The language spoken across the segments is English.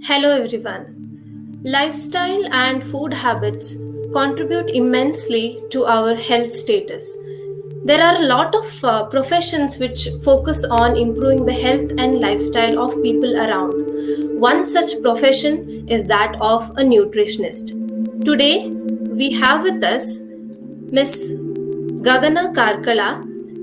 Hello everyone. Lifestyle and food habits contribute immensely to our health status. There are a lot of professions which focus on improving the health and lifestyle of people around. One such profession is that of a nutritionist. Today, we have with us Miss Gagana Karkala.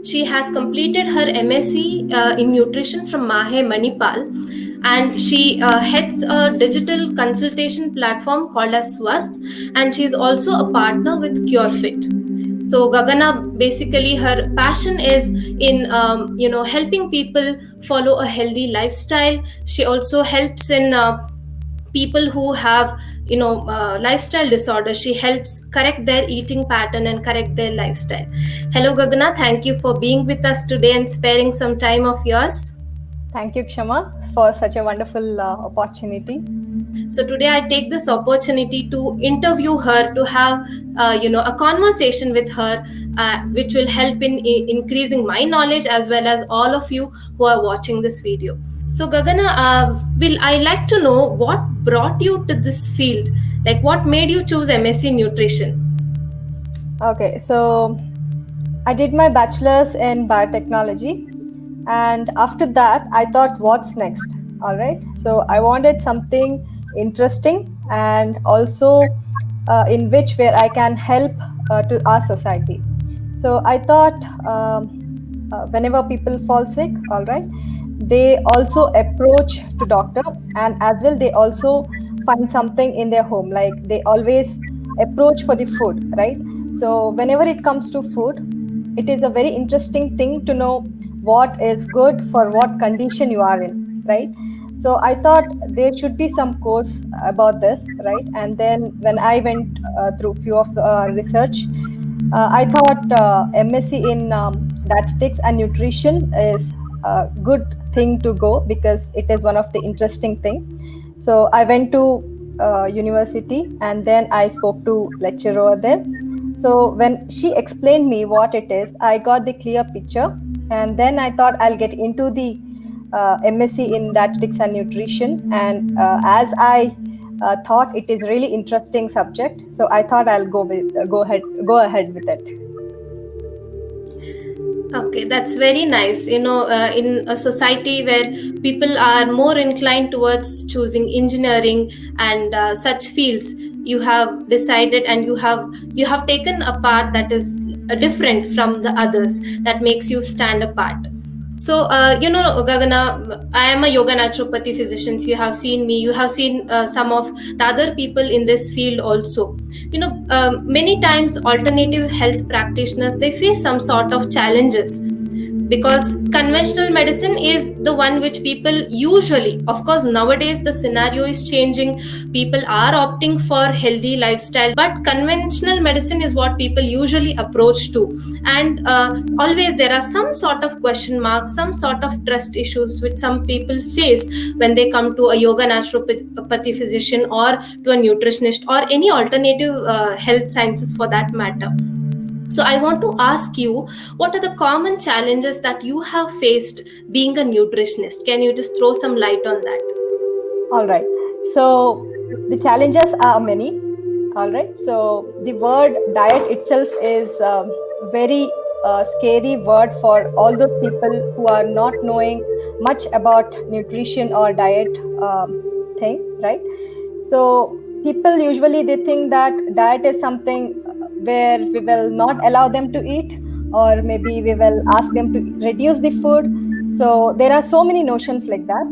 She has completed her MSc in nutrition from Mahe, Manipal, and she heads a digital consultation platform called as Swast, and she is also a partner with CureFit. So Gagana, basically her passion is in helping people follow a healthy lifestyle. She also helps in people who have lifestyle disorders. She helps correct their eating pattern and correct their lifestyle. Hello Gagana, thank you for being with us today and sparing some time of yours. Thank you, Kshama, for such a wonderful opportunity. So today I take this opportunity to interview her, to have a conversation with her, which will help in increasing my knowledge as well as all of you who are watching this video. So Gagana, will I like to know what brought you to this field? Like what made you choose MSc Nutrition? Okay, so I did my bachelor's in biotechnology, and after that, I thought, what's next? All right, so I wanted something interesting and also in which where I can help to our society. So I thought whenever people fall sick, all right, they also approach to doctor, and as well they also find something in their home, like they always approach for the food, right? So whenever it comes to food, it is a very interesting thing to know what is good for what condition you are in, right? So I thought there should be some course about this, right? And then when I went through few of the research, I thought MSc in dietetics and nutrition is a good thing to go because it is one of the interesting thing. So I went to university, and then I spoke to lecturer there. So when she explained me what it is, I got the clear picture, and then I thought I'll get into the MSc in dietetics and nutrition. And as I thought it is really interesting subject, so I thought I'll go ahead with it. Okay, that's very nice. In a society where people are more inclined towards choosing engineering and such fields, you have decided and you have taken a path that is different from the others, that makes you stand apart. So, Gagana, I am a yoga naturopathy physician. So you have seen me, you have seen some of the other people in this field also. Many times alternative health practitioners, they face some sort of challenges because conventional medicine is the one which people usually, of course nowadays the scenario is changing, people are opting for healthy lifestyle, but conventional medicine is what people usually approach to. And always there are some sort of question marks, some sort of trust issues which some people face when they come to a yoga naturopathy physician or to a nutritionist or any alternative health sciences for that matter. So I want to ask you, what are the common challenges that you have faced being a nutritionist? Can you just throw some light on that? All right. So the challenges are many. All right. So the word diet itself is very scary word for all those people who are not knowing much about nutrition or diet thing, right? So people usually they think that diet is something where we will not allow them to eat, or maybe we will ask them to reduce the food. So there are so many notions like that,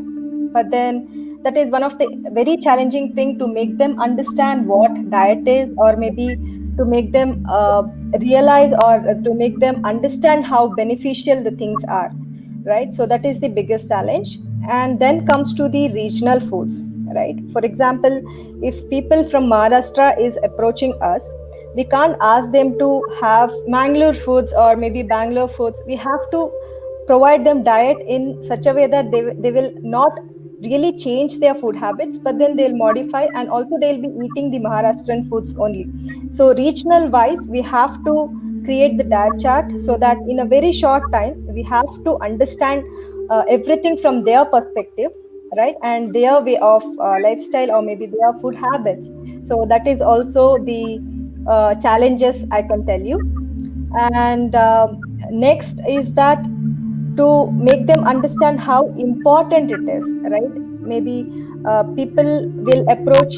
but then that is one of the very challenging thing to make them understand what diet is, or maybe to make them realize, or to make them understand how beneficial the things are, right? So that is the biggest challenge. And then comes to the regional foods, right? For example, if people from Maharashtra is approaching us, we can't ask them to have Mangalore foods or maybe Bangalore foods. We have to provide them diet in such a way that they will not really change their food habits, but then they'll modify, and also they'll be eating the Maharashtrian foods only. So regional wise, we have to create the diet chart so that in a very short time we have to understand everything from their perspective, right? And their way of lifestyle, or maybe their food habits. So that is also the challenges, I can tell you. And next is that to make them understand how important it is, right? Maybe people will approach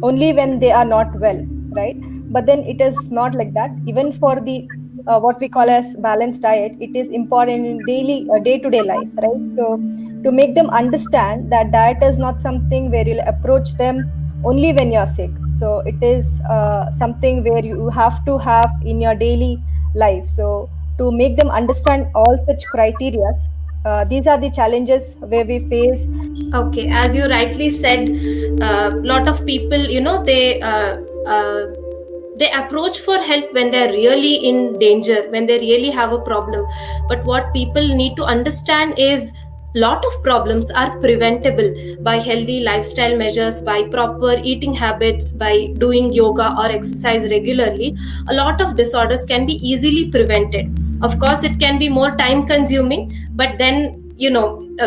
only when they are not well, right? But then it is not like that. Even for the what we call as balanced diet, it is important in daily day to day life, right? So to make them understand that diet is not something where you'll approach them only when you're sick. So it is something where you have to have in your daily life. So to make them understand all such criteria, these are the challenges where we face. Okay, as you rightly said, a lot of people, they approach for help when they're really in danger, when they really have a problem. But what people need to understand is lot of problems are preventable by healthy lifestyle measures, by proper eating habits, by doing yoga or exercise regularly. A lot of disorders can be easily prevented. Of course, it can be more time consuming, but then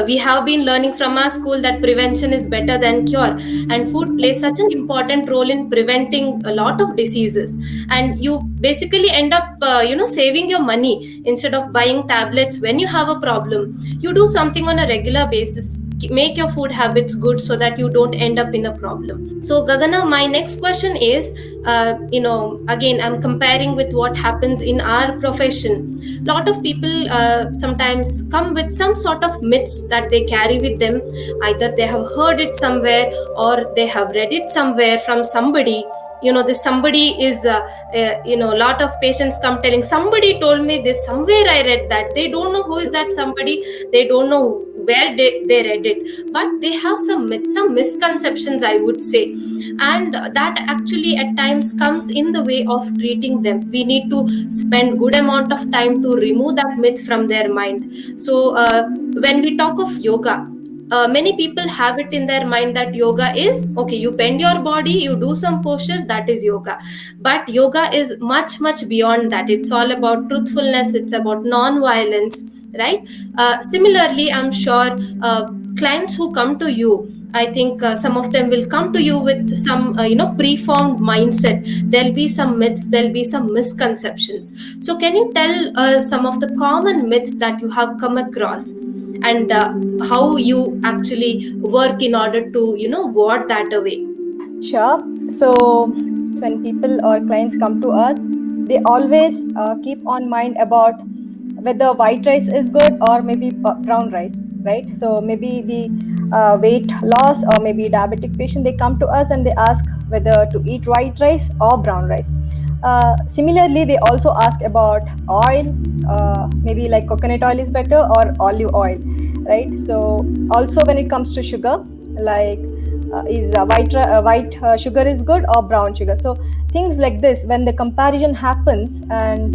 we have been learning from our school that prevention is better than cure, and food plays such an important role in preventing a lot of diseases. And you basically end up saving your money. Instead of buying tablets when you have a problem, you do something on a regular basis. Make your food habits good so that you don't end up in a problem. So Gagana, my next question is, again, I'm comparing with what happens in our profession. A lot of people sometimes come with some sort of myths that they carry with them. Either they have heard it somewhere, or they have read it somewhere from somebody. This somebody is a lot of patients come telling, somebody told me this, somewhere I read that. They don't know who is that somebody, they don't know where they read it, but they have some myths, some misconceptions, I would say. And that actually at times comes in the way of treating them. We need to spend good amount of time to remove that myth from their mind. So when we talk of yoga, many people have it in their mind that yoga is okay, you bend your body, you do some postures, that is yoga. But yoga is much much beyond that. It's all about truthfulness, it's about non-violence, right? Similarly, I'm sure clients who come to you, I think some of them will come to you with some preformed mindset. There'll be some myths, there'll be some misconceptions. So can you tell some of the common myths that you have come across, and how you actually work in order to ward that away? Sure. So when people or clients come to us, they always keep on mind about whether white rice is good or maybe brown rice, right? So maybe the weight loss or maybe diabetic patient, they come to us and they ask whether to eat white rice or brown rice. Similarly, they also ask about oil, maybe like coconut oil is better or olive oil, right? So also when it comes to sugar, like is white sugar is good or brown sugar. So things like this, when the comparison happens, and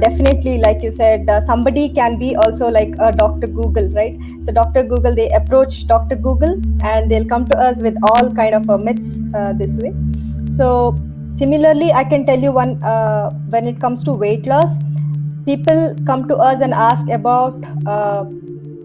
definitely like you said, somebody can be also like a Dr. Google, right? So Dr. Google, they approach Dr. Google and they'll come to us with all kind of myths this way. So similarly, I can tell you one, when it comes to weight loss, people come to us and ask about,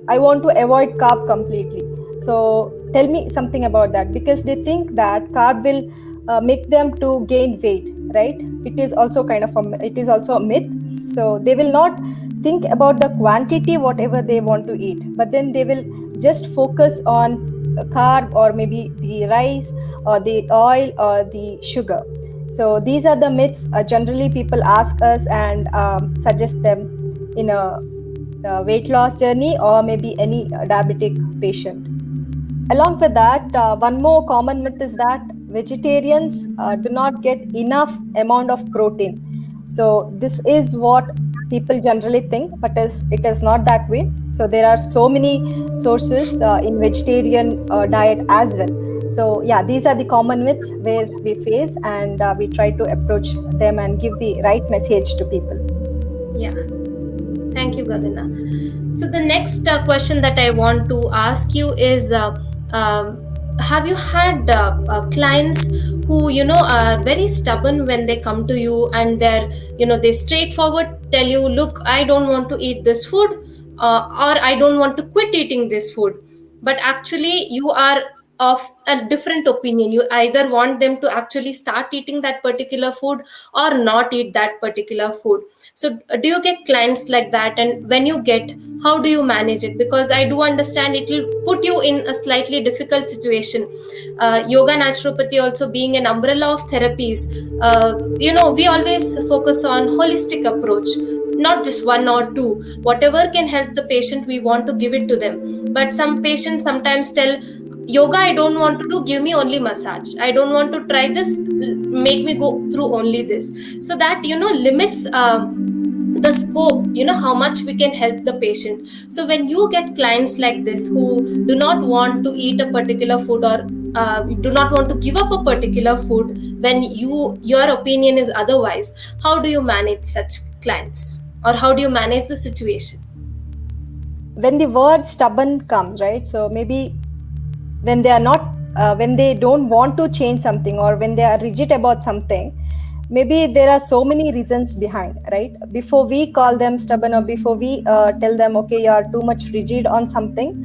I want to avoid carb completely. So tell me something about that, because they think that carb will make them to gain weight, right? It is also kind of it is also a myth. So they will not think about the quantity whatever they want to eat, but then they will just focus on carb or maybe the rice or the oil or the sugar. So these are the myths generally people ask us and suggest them in a weight loss journey or maybe any diabetic patient. Along with that, one more common myth is that vegetarians do not get enough amount of protein. So this is what people generally think, but it is not that way. So there are so many sources in vegetarian diet as well. So yeah, these are the common myths where we face, and we try to approach them and give the right message to people. Yeah, thank you, Gagana. So the next question that I want to ask you is, have you had clients who are very stubborn when they come to you, and they straightforward tell you, look, I don't want to eat this food, or I don't want to quit eating this food. but actually you are of a different opinion. You either want them to actually start eating that particular food or not eat that particular food. So do you get clients like that? And when you get, how do you manage it? Because I do understand it will put you in a slightly difficult situation. Yoga naturopathy also being an umbrella of therapies, we always focus on holistic approach, not just one or two. Whatever can help the patient, we want to give it to them. But some patients sometimes tell, yoga I don't want to do, give me only massage. I don't want to try this, make me go through only this. So that limits the scope, how much we can help the patient. So when you get clients like this who do not want to eat a particular food, or do not want to give up a particular food, when your opinion is otherwise, how do you manage such clients, or how do you manage the situation? When the word stubborn comes, right? So maybe when they are not when they don't want to change something, or when they are rigid about something, maybe there are so many reasons behind, right? Before we call them stubborn, or before we tell them, okay, you are too much rigid on something,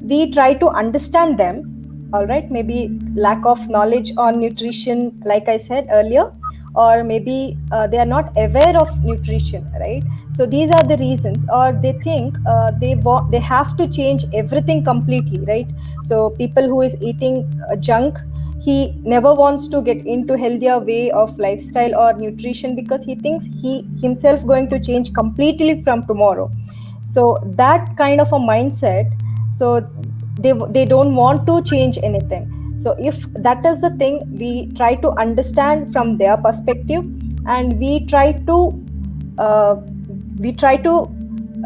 we try to understand them. All right, maybe lack of knowledge on nutrition, like I said earlier, or maybe they are not aware of nutrition, right? So these are the reasons. Or they think they have to change everything completely, right? So people who is eating junk, he never wants to get into healthier way of lifestyle or nutrition, because he thinks he himself going to change completely from tomorrow. So that kind of a mindset, so they don't want to change anything. So if that is the thing, we try to understand from their perspective, and uh, we try to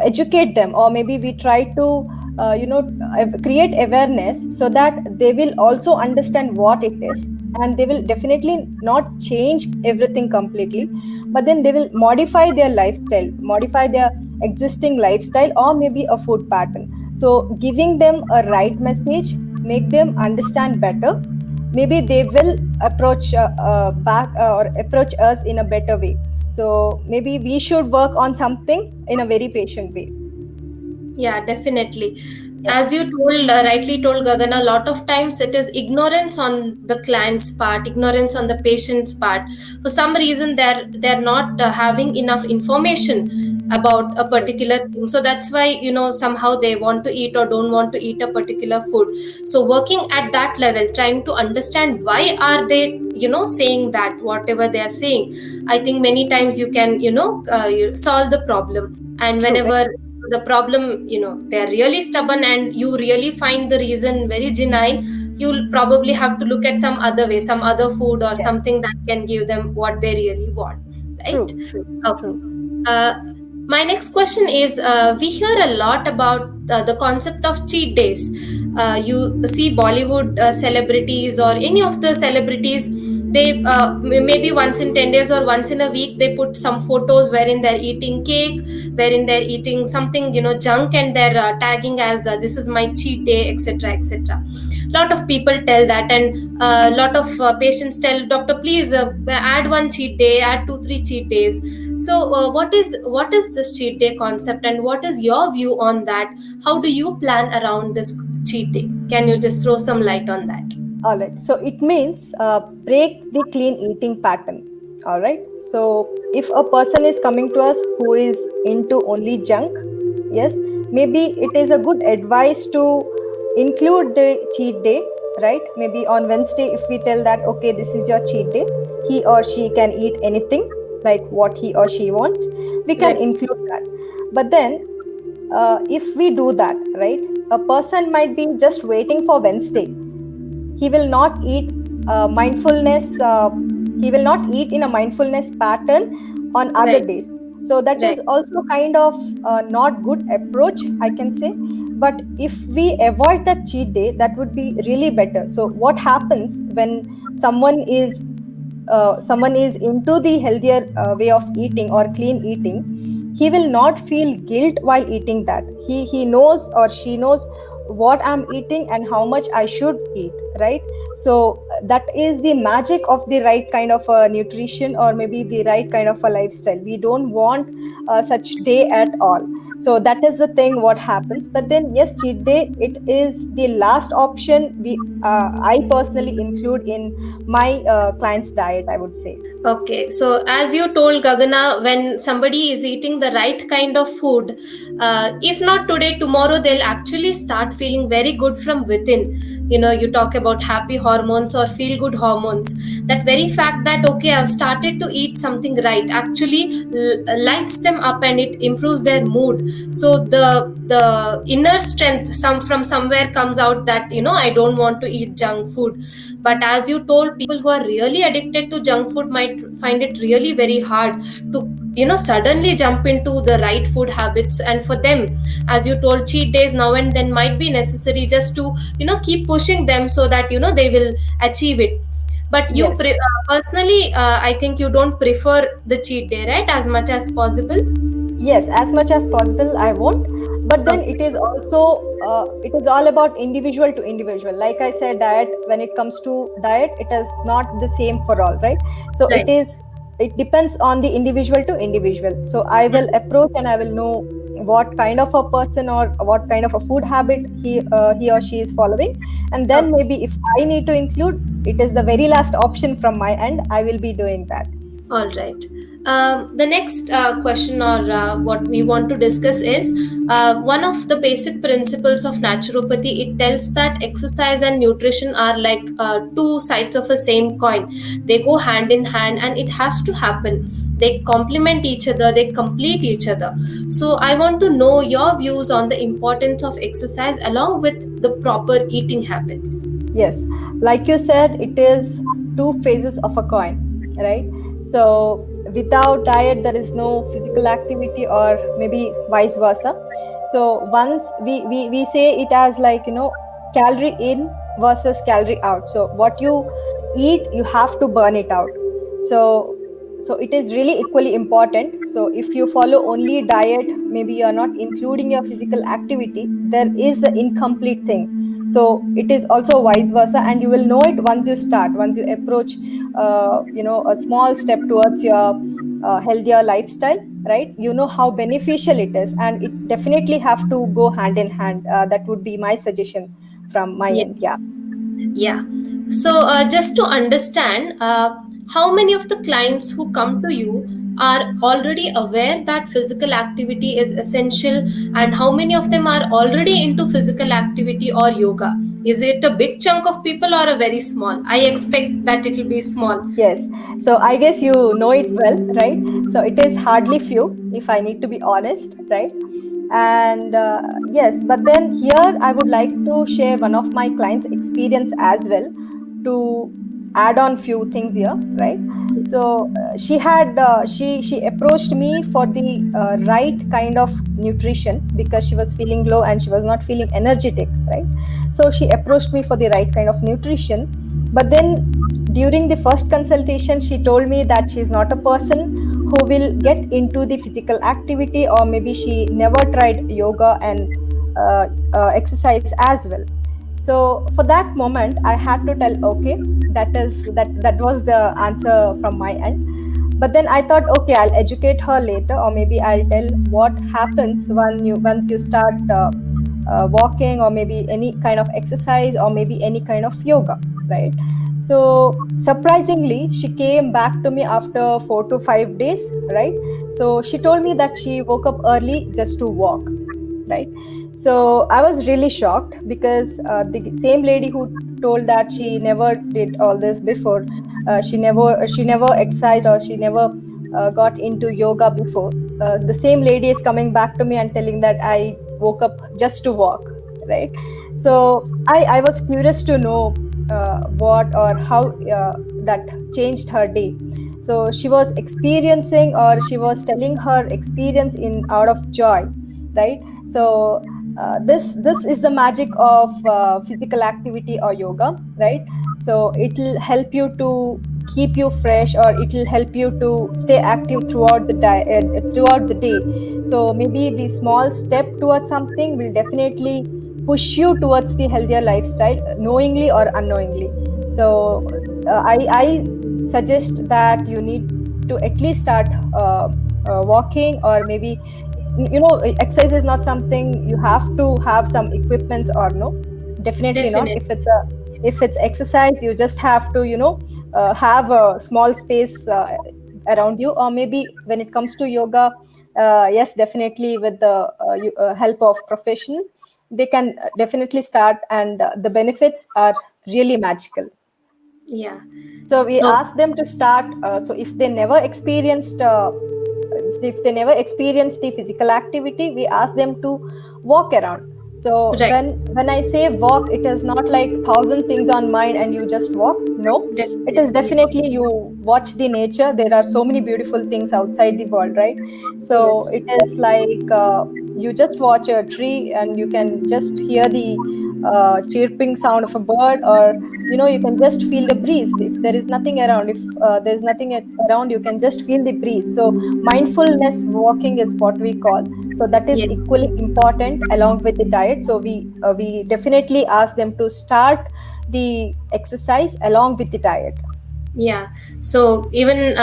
educate them, or maybe we try to create awareness, so that they will also understand what it is, and they will definitely not change everything completely, but then they will modify their lifestyle, modify their existing lifestyle, or maybe a food pattern. So giving them a right message, make them understand better, maybe they will approach back or approach us in a better way. So maybe we should work on something in a very patient way. Yeah, definitely. Yeah, As you rightly told, Gagana, a lot of times it is ignorance on the client's part, ignorance on the patient's part. For some reason, they're not having enough information about a particular thing. So that's why somehow they want to eat or don't want to eat a particular food. So working at that level, trying to understand why are they saying that whatever they are saying. I think many times you can you solve the problem. And true. whenever the problem, they're really stubborn and you really find the reason very genuine, you'll probably have to look at some other way, some other food or Yeah, something that can give them what they really want, right? true, true, Okay. true. uh, my next question is, we hear a lot about the concept of cheat days. You see Bollywood celebrities or any of the celebrities, they maybe once in 10 days or once in a week, they put some photos wherein they're eating cake, wherein they're eating something junk, and they're tagging as this is my cheat day, etc., etc. Lot of people tell that, and a lot of patients tell, doctor, please add one cheat day, add 2 3 cheat days. So what is this cheat day concept, and what is your view on that? How do you plan around this cheat day? Can you just throw some light on that? All right. So it means break the clean eating pattern. All right. So if a person is coming to us who is into only junk, yes, maybe it is a good advice to include the cheat day, right? Maybe on Wednesday, if we tell that, okay, this is your cheat day, he or she can eat anything like what he or she wants, we can Right. include that. But then, if we do that, right, a person might be just waiting for Wednesday. He will not eat mindfulness he will not eat in a mindfulness pattern on other Right. days. So that Right. is also kind of not good approach, I can say. But if we avoid that cheat day, that would be really better. So what happens when someone is into the healthier way of eating or clean eating, he will not feel guilt while eating that. He knows, or she knows, what I'm eating and how much I should eat, right? So that is the magic of the right kind of a nutrition, or maybe the right kind of a lifestyle. We don't want such day at all. So that is the thing what happens. But then yes, cheat day, it is the last option I personally include in my client's diet, I would say. Okay, so as you told Gagana, when somebody is eating the right kind of food, if not today, tomorrow they'll actually start feeling very good from within. You know, you talk about happy hormones or feel good hormones. That very fact that, okay, I've started to eat something right, actually lights them up and it improves their mood. So the inner strength from somewhere comes out that, I don't want to eat junk food. But as you told, people who are really addicted to junk food might find it really very hard to, suddenly jump into the right food habits. And for them, as you told, cheat days now and then might be necessary just to, keep pushing them so that, they will achieve it. But you Yes. personally, I think you don't prefer the cheat day, right, as much as possible? Yes, as much as possible I won't. But then Okay. it is also it is all about individual to individual. Like I said, diet, when it comes to diet, it is not the same for all, right? So Right. it depends on the individual to individual. So I will approach and I will know what kind of a person or what kind of a food habit he or she is following, and then Okay. maybe if I need to include, it is the very last option from my end, I will be doing that. All right. The next question, or what we want to discuss, is one of the basic principles of naturopathy. It tells that exercise and nutrition are like two sides of a same coin. They go hand in hand, and it has to happen. They complement each other, they complete each other. So, I want to know your views on the importance of exercise along with the proper eating habits. Yes, like you said, it is two phases of a coin, right? So without diet, there is no physical activity, or maybe vice versa. So once we say it as like, calorie in versus calorie out. So what you eat, you have to burn it out. So so it is really equally important. So if you follow only diet, maybe you are not including your physical activity, there is an incomplete thing. So it is also vice versa, and you will know it once you start, once you approach a small step towards your healthier lifestyle, right? You know how beneficial it is, and it definitely have to go hand in hand. That would be my suggestion from my end. Yes. Yeah. Yeah. So, just to understand, how many of the clients who come to you are already aware that physical activity is essential, and how many of them are already into physical activity or yoga? Is it a big chunk of people or a very small? I expect that it will be small. Yes. So I guess you know it well, right? So it is hardly few, if I need to be honest, right? And yes, but then here I would like to share one of my clients' experience as well, to add on few things here, right? Yes. So she approached me for the right kind of nutrition, because she was feeling low and she was not feeling energetic, right? So she approached me for the right kind of nutrition. But then during the first consultation, she told me that she's not a person who will get into the physical activity, or maybe she never tried yoga and exercise as well. So for that moment, I had to tell, okay, that was the answer from my end. But then I thought, okay, I'll educate her later, or maybe I'll tell what happens once you start walking, or maybe any kind of exercise, or maybe any kind of yoga, right? So surprisingly, she came back to me after 4 to 5 days, right? So she told me that she woke up early just to walk, right? So I was really shocked, because the same lady who told that she never did all this before, she never exercised, or she never got into yoga before, the same lady is coming back to me and telling that I woke up just to walk, right? So I was curious to know what or how that changed her day. So she was experiencing, or she was telling her experience in out of joy, right? So this is the magic of physical activity or yoga, right? So it'll help you to keep you fresh, or it'll help you to stay active throughout the day. So maybe the small step towards something will definitely push you towards the healthier lifestyle, knowingly or unknowingly. So I suggest that you need to at least start walking, or maybe exercise is not something you have to have some equipments or no, definitely not. Definitely. If it's exercise, you just have to have a small space around you. Or maybe when it comes to yoga, yes, definitely with the help of professional, they can definitely start, and the benefits are really magical. Yeah. So we So ask them to start. So if they never experienced the physical activity, we ask them to walk around. So right. when I say walk, it is not like thousand things on mind and you just walk. No, it is Definitely. definitely you watch the nature. There are so many beautiful things outside the world, right? So Yes. it is like you just watch a tree and you can just hear the chirping sound of a bird, or you can just feel the breeze. If there is nothing around, if there's nothing around, you can just feel the breeze. So mindfulness walking is what we call. So that is Yes. equally important along with the diet. So we definitely ask them to start the exercise along with the diet. Yeah. So even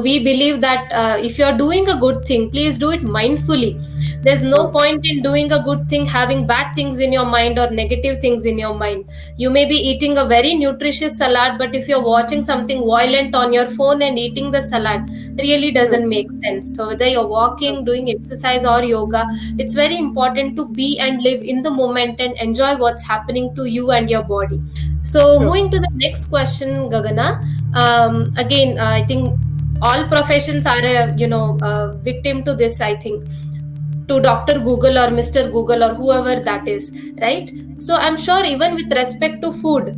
we believe that if you're doing a good thing, please do it mindfully. There's no True. point in doing a good thing having bad things in your mind or negative things in your mind. You may be eating a very nutritious salad, but if you're watching something violent on your phone and eating the salad, really True. doesn't make sense. So whether you're True. walking, doing exercise or yoga, it's very important to be and live in the moment and enjoy what's happening to you and your body. So True. moving to the next question, Gagana. Again, I think all professions are a victim to this. I think to Dr. Google or Mr. Google or whoever that is, right? So I'm sure even with respect to food,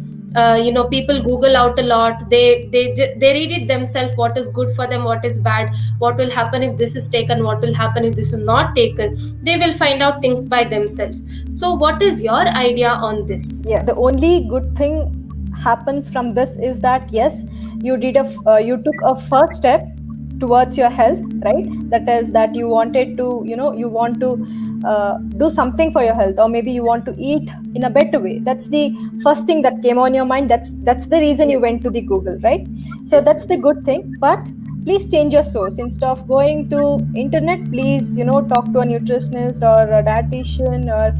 people Google out a lot. They read it themselves. What is good for them? What is bad? What will happen if this is taken? What will happen if this is not taken? They will find out things by themselves. So what is your idea on this? Yeah, the only good thing happens from this is that yes, you took a first step towards your health, right? That is that you wanted to, you want to do something for your health, or maybe you want to eat in a better way. That's the first thing that came on your mind. That's the reason you Yes, went to the Google, right? So yes, that's the yes. good thing. But please change your source. Instead of going to internet, please talk to a nutritionist or a dietitian, or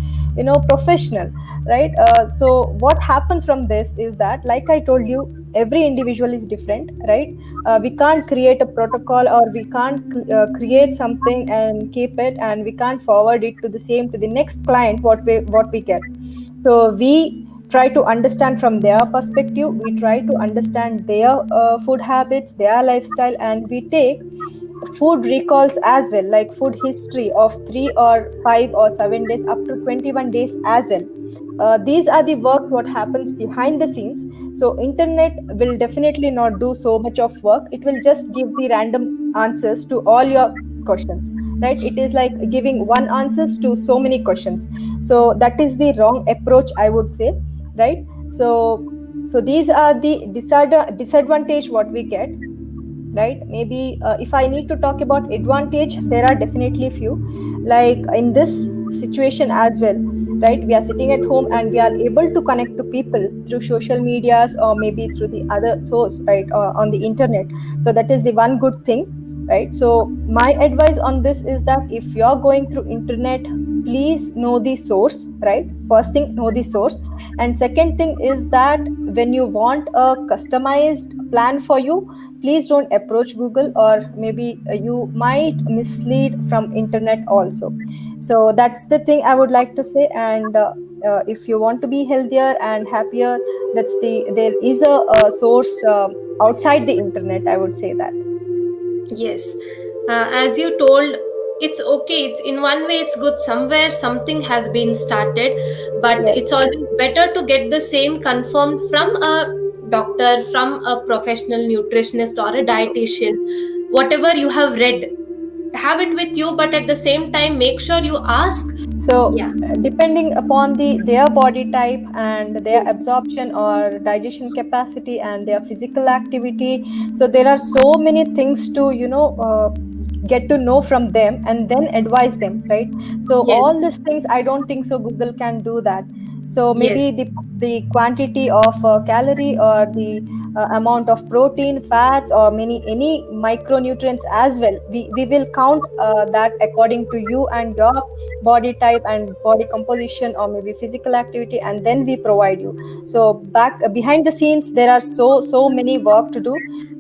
professional, right? So what happens from this is that, like I told you, every individual is different, right? We can't create a protocol, or we can't create something and keep it, and we can't forward it to the same to the next client what we get. So we try to understand from their perspective, we try to understand their food habits, their lifestyle, and we take food recalls as well, like food history of 3 or 5 or 7 days up to 21 days as well. These are the work what happens behind the scenes. So internet will definitely not do so much of work. It will just give the random answers to all your questions, right? It is like giving one answers to so many questions. So that is the wrong approach, I would say, right? So these are the disadvantage what we get, right? Maybe if I need to talk about advantage, there are definitely few. Like in this situation as well, right? We are sitting at home and we are able to connect to people through social medias, or maybe through the other source, right? On the internet. So that is the one good thing, right? So my advice on this is that if you're going through internet, please know the source, right? First thing, know the source. And second thing is that when you want a customized plan for you, please don't approach Google, or maybe you might mislead from internet also. So that's the thing I would like to say. And if you want to be healthier and happier, there is a source outside the internet, I would say that. Yes. As you told, it's okay. It's in one way, it's good. Somewhere something has been started, but Yes. it's always better to get the same confirmed from a doctor, from a professional nutritionist or a dietitian. Whatever you have read, have it with you, but at the same time, make sure you ask. So Yeah. depending upon their body type and their Yes. absorption or digestion capacity and their physical activity, so there are so many things to get to know from them and then advise them, right? So Yes. all these things, I don't think so Google can do that. So maybe Yes. the quantity of calorie or the amount of protein, fats, or many any micronutrients as well. We will count that according to you and your body type and body composition or maybe physical activity, and then we provide you. So back behind the scenes, there are so many work to do.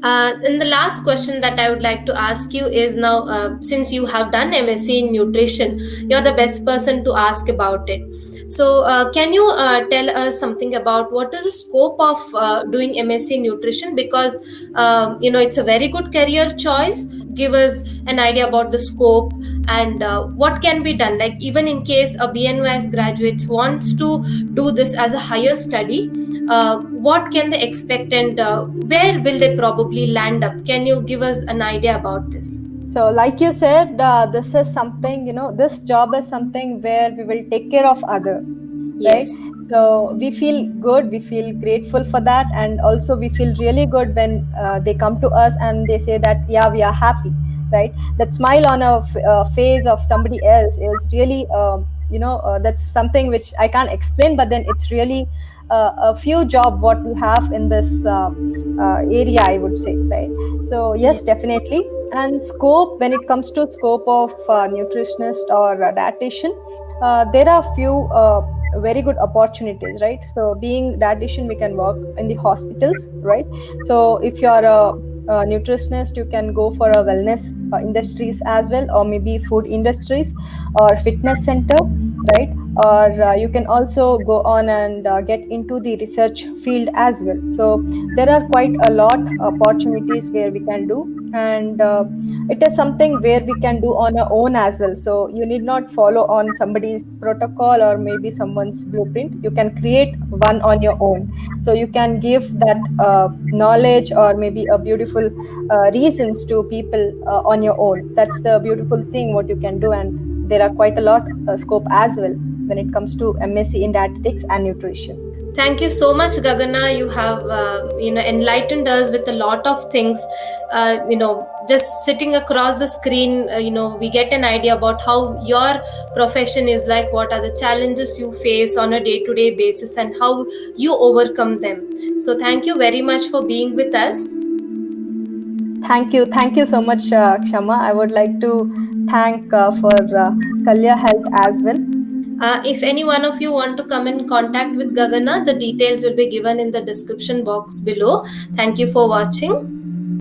And the last question that I would like to ask you is now, since you have done MSc in nutrition, you're the best person to ask about it. So, can you tell us something about what is the scope of doing MSc in nutrition? Because it's a very good career choice. Give us an idea about the scope and what can be done. Like even in case a BNYS graduate wants to do this as a higher study, what can they expect and where will they probably land up? Can you give us an idea about this? So, like you said, this is something, this job is something where we will take care of other, right? Yes. So we feel good, we feel grateful for that, and also we feel really good when they come to us and they say that, yeah, we are happy, right? That smile on a face of somebody else is really, that's something which I can't explain, but then it's really a few job what we have in this area, I would say, right? So Yes. yes, definitely. And scope, when it comes to scope of nutritionist or dietitian, there are few very good opportunities, right? So being dietitian, we can work in the hospitals, right? So if you are a nutritionist, you can go for a wellness industries as well, or maybe food industries or fitness center, right? Or you can also go on and get into the research field as well. So there are quite a lot opportunities where we can do, and it is something where we can do on our own as well. So you need not follow on somebody's protocol or maybe someone's blueprint. You can create one on your own. So you can give that knowledge or maybe a beautiful reasons to people on your own. That's the beautiful thing what you can do, and there are quite a lot scope as well when it comes to MSc in dietetics and nutrition. Thank you so much, Gagana. You have enlightened us with a lot of things. Just sitting across the screen, we get an idea about how your profession is like. What are the challenges you face on a day-to-day basis, and how you overcome them. So, thank you very much for being with us. Thank you so much, Kshama. I would like to thank for Kalya Health as well. If any one of you want to come in contact with Gagana, the details will be given in the description box below. Thank you for watching.